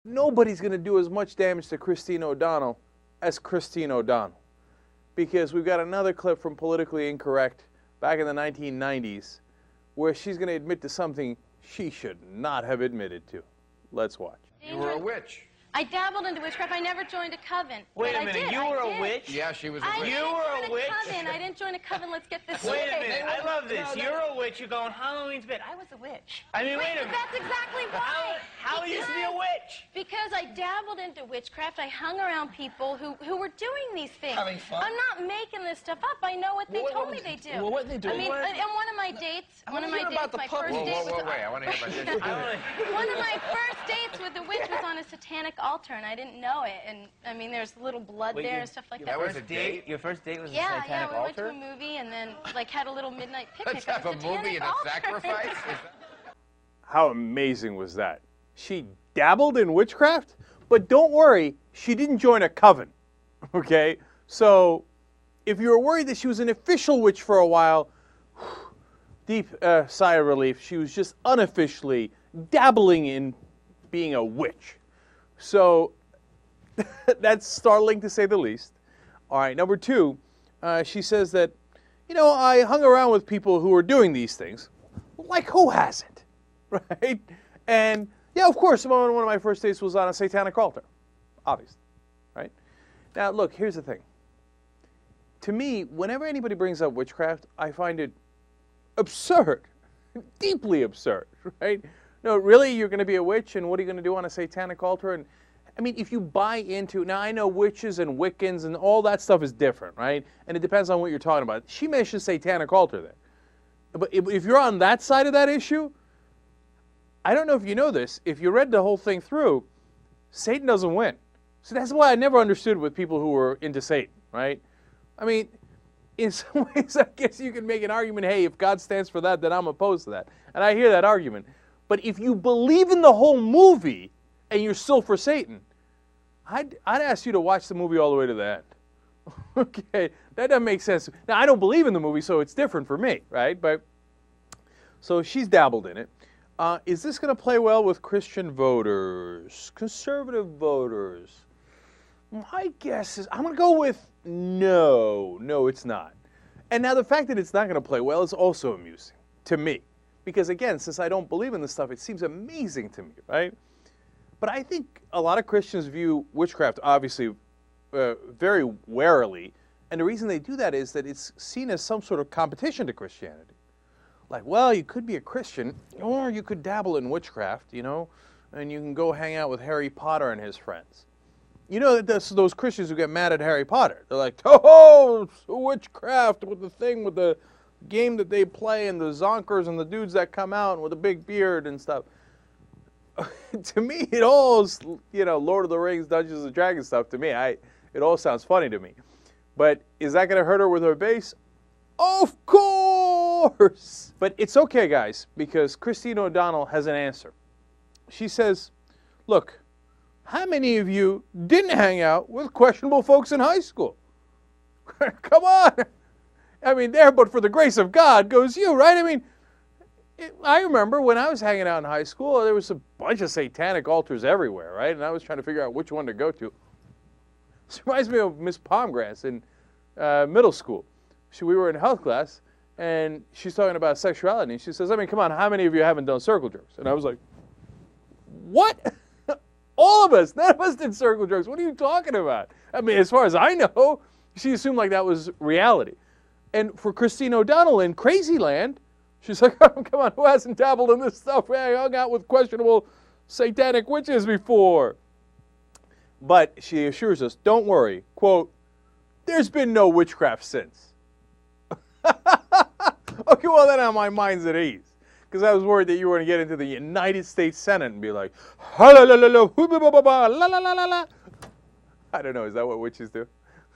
Nobody's going to do as much damage to Christine O'Donnell as Christine O'Donnell. Because we've got another clip from Politically Incorrect back in the 1990s where she's going to admit to something she should not have admitted to. Let's watch. You were a witch. I dabbled into witchcraft. I never joined a coven. Wait a minute, you were a witch? Yeah, she was a witch. You were a witch? I didn't join a coven. Let's get this Wait straight. a minute, I love this. You're a witch. You're going Halloween's bit. I was a witch. I mean, wait a minute. That's exactly why. How you used to be a witch? Because I dabbled into witchcraft. I hung around people who were doing these things. Having fun? I'm not making this stuff up. I know what they told me they do. Well, what they do? I mean, and one of my dates, my first date was... Wait, I want to hear about this. One of my first dates with a witch was on a satanic altar, and I didn't know it. And I mean, there's little blood there and stuff like that. That was a date? Your first date was a Yeah, satanic we went to altar? a movie and then like had a little midnight picnic. Let's have on a satanic movie and a altar. sacrifice? How amazing was that? She dabbled in witchcraft, but don't worry, she didn't join a coven. Okay? So, if you were worried that she was an official witch for a while, deep sigh of relief. She was just unofficially dabbling in being a witch. So, that's startling to say the least. All right, number two, she says that, you know, I hung around with people who were doing these things. Like, who hasn't? Right? And, yeah, of course, one of my first dates was on a satanic altar. Obviously. Right? Now, look, here's the thing. To me, whenever anybody brings up witchcraft, I find it absurd. Deeply absurd. Right? No, really, you're going to be a witch, and what are you going to do on a satanic altar? And I mean, if you buy into, now I know witches and Wiccans and all that stuff is different, right? And it depends on what you're talking about. She mentioned satanic altar there. But if you're on that side of that issue, I don't know if you know this, if you read the whole thing through, Satan doesn't win. So that's why I never understood with people who were into Satan, right? I mean, in some ways, I guess you can make an argument, hey, if God stands for that, then I'm opposed to that. And I hear that argument. But if you believe in the whole movie and you're still for Satan, I'd ask you to watch the movie all the way to the end. Okay, that doesn't make sense. Now, I don't believe in the movie, so it's different for me, right? But so she's dabbled in it. Is this going to play well with Christian voters, conservative voters? My guess is I'm going to go with no. No, it's not. And now the fact that it's not going to play well is also amusing to me. Because again, since I don't believe in this stuff, it seems amazing to me, right? But I think a lot of Christians view witchcraft, obviously, very warily. And the reason they do that is that it's seen as some sort of competition to Christianity. Like, well, you could be a Christian, or you could dabble in witchcraft, you know, and you can go hang out with Harry Potter and his friends. You know, those Christians who get mad at Harry Potter. They're like, oh, witchcraft with the thing, with the game that they play, and the zonkers and the dudes that come out with a big beard and stuff. To me, it all, you know, Lord of the Rings, Dungeons and Dragons stuff, to me, it all sounds funny to me. But is that going to hurt her with her base? Of course! But it's okay, guys, because Christine O'Donnell has an answer. She says, look, how many of you didn't hang out with questionable folks in high school? Come on! I mean, there, but for the grace of God goes you, right? I mean, I remember when I was hanging out in high school, there was a bunch of satanic altars everywhere, right? And I was trying to figure out which one to go to. This reminds me of Miss Palmgrass in middle school. We were in health class, and she's talking about sexuality. And she says, I mean, come on, how many of you haven't done circle jerks? And I was like, what? All of us. None of us did circle jerks. What are you talking about? I mean, as far as I know, she assumed like that was reality. And for Christine O'Donnell in Crazy Land, she's like, oh, come on, who hasn't dabbled in this stuff? I hung out with questionable satanic witches before. But she assures us, don't worry, quote, there's been no witchcraft since. Okay, well, then my mind's at ease. Because I was worried that you were going to get into the United States Senate and be like, la la la la la la la la la. I don't know, is that what witches do?